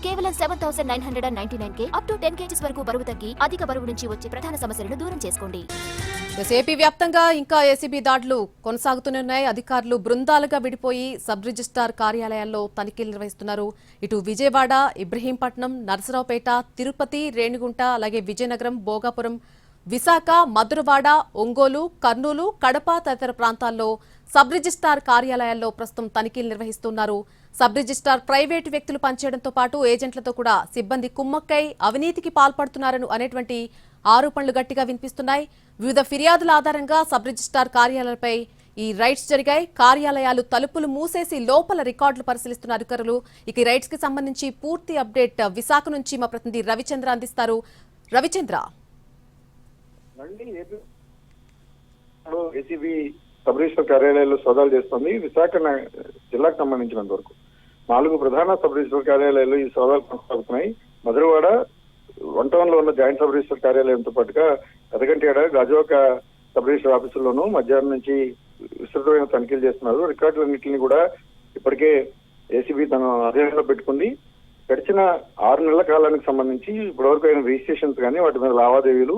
కేవలం 7,999 up to 10 kgs వరకు బరువు తగ్గి అధిక బరువు నుంచి వచ్చే ప్రధాన సమస్యలను దూరం చేసుకోండి. ఏపీ వ్యాప్తంగా ఇంకా ఏసీబీ దాడులు కొనసాగుతున్నాయి. అధికారులు బృందాలుగా విడిపోయి సబ్ రిజిస్ట్రార్ కార్యాలయాల్లో తనిఖీలు నిర్వహిస్తున్నారు. ఇటు విజయవాడ, ఇబ్రహీంపట్నం, నరసరావుపేట, తిరుపతి, రేణిగుంట, అలాగే విజయనగరం, భోగాపురం, విశాఖ, మధురవాడ, ఒంగోలు, కర్నూలు, కడప తదితర ప్రాంతాల్లో సబ్ రిజిస్ట్రార్ కార్యాలయాల్లో ప్రస్తుతం తనిఖీలు నిర్వహిస్తున్నారు. సబ్ రిజిస్ట్రార్ ప్రైవేటు వ్యక్తులు పనిచేయడంతో పాటు ఏజెంట్లతో కూడా సిబ్బంది కుమ్మక్కై అవినీతికి పాల్పడుతున్నారని అనేటువంటి ఆరోపణలు గట్టిగా వినిపిస్తున్నాయి. వివిధ ఫిర్యాదుల ఆధారంగా సబ్ రిజిస్ట్రార్ కార్యాలయాలపై ఈ రైడ్స్ జరిగాయి. కార్యాలయాలు తలుపులు మూసేసి లోపల రికార్డులు పరిశీలిస్తున్న అధికారులు. ఇక ఈ రైడ్స్ కి సంబంధించి పూర్తి అప్డేట్ విశాఖ నుంచి మా ప్రతినిధి రవిచంద్ర అందిస్తారు. రవిచంద్ర, ఏసీబీ సబ్ రిజిస్టర్ కార్యాలయాల్లో సోదాలు చేస్తోంది. విశాఖ జిల్లాకు సంబంధించినంత వరకు 4 ప్రధాన సబ్ రిజిస్టర్ కార్యాలయాల్లో ఈ సోదాలు కొనసాగుతున్నాయి. మధురవాడ, వన్ టౌన్ లో ఉన్న జాయింట్ సబ్ రిజిస్టర్ కార్యాలయంతో పాటుగా పెదగంటేడ, గాజువాక సబ్ రిజిస్టర్ ఆఫీసుల్లోనూ మధ్యాహ్నం నుంచి విస్తృతమైన తనిఖీలు చేస్తున్నారు. రికార్డులన్నింటినీ కూడా ఇప్పటికే ఏసీబీ తన అధీనంలో పెట్టుకుంది. గడిచిన 6 నెలల కాలానికి సంబంధించి ఇప్పటివరకు అయిన రిజిస్ట్రేషన్స్ కానీ వాటి మీద లావాదేవీలు,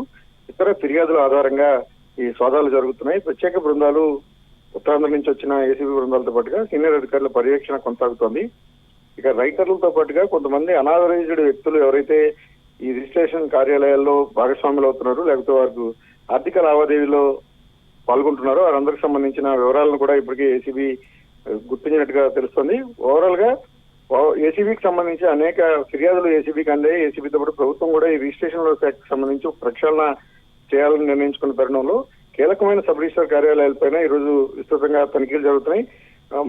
ఇతర ఫిర్యాదుల ఆధారంగా ఈ సోదాలు జరుగుతున్నాయి. ప్రత్యేక బృందాలు ఉత్తరాంధ్ర నుంచి వచ్చిన ఏసీబీ బృందాలతో పాటుగా సీనియర్ అధికారుల పర్యవేక్షణ కొనసాగుతోంది. ఇక రైటర్లతో పాటుగా కొంతమంది అనాథరైజ్డ్ వ్యక్తులు ఎవరైతే ఈ రిజిస్ట్రేషన్ కార్యాలయాల్లో భాగస్వాములు అవుతున్నారు, లేకపోతే వారికి ఆర్థిక లావాదేవీలో పాల్గొంటున్నారో వారందరికి సంబంధించిన వివరాలను కూడా ఇప్పటికీ ఏసీబీ గుర్తించినట్టుగా తెలుస్తోంది. ఓవరాల్ గా ఏసీబీకి సంబంధించి అనేక ఫిర్యాదులు ఏసీబీకి అందాయి. ఏసీబీతో పాటు ప్రభుత్వం కూడా ఈ రిజిస్ట్రేషన్ శాఖకు సంబంధించి ఒక ప్రక్షాళన చేయాలని నిర్ణయించుకున్న తరుణంలో కీలకమైన సబ్ రిజిస్టర్ కార్యాలయాలపైన ఈ రోజు విస్తృతంగా తనిఖీలు జరుగుతున్నాయి.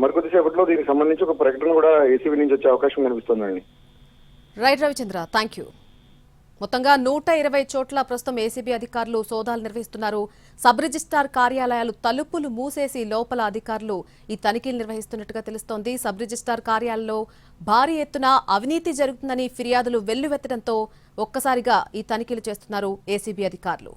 మరికొద్దిసేపట్లో దీనికి సంబంధించి ఒక ప్రకటన కూడా ఏసీబీ నుంచి వచ్చే అవకాశం కనిపిస్తోందండి. Right Ravichandra, thank you. మొత్తంగా 120 చోట్ల ప్రస్తుతం ఏసీబీ అధికారులు సోదాలు నిర్వహిస్తున్నారు. సబ్ రిజిస్ట్రార్ కార్యాలయాలు తలుపులు మూసేసి లోపల అధికారులు ఈ తనిఖీలు నిర్వహిస్తున్నట్టుగా తెలుస్తోంది. సబ్ రిజిస్ట్రార్ కార్యాలయంలో భారీ ఎత్తున అవినీతి జరుగుతుందని ఫిర్యాదులు వెల్లువెత్తడంతో ఒక్కసారిగా ఈ తనిఖీలు చేస్తున్నారు ఏసీబీ అధికారులు.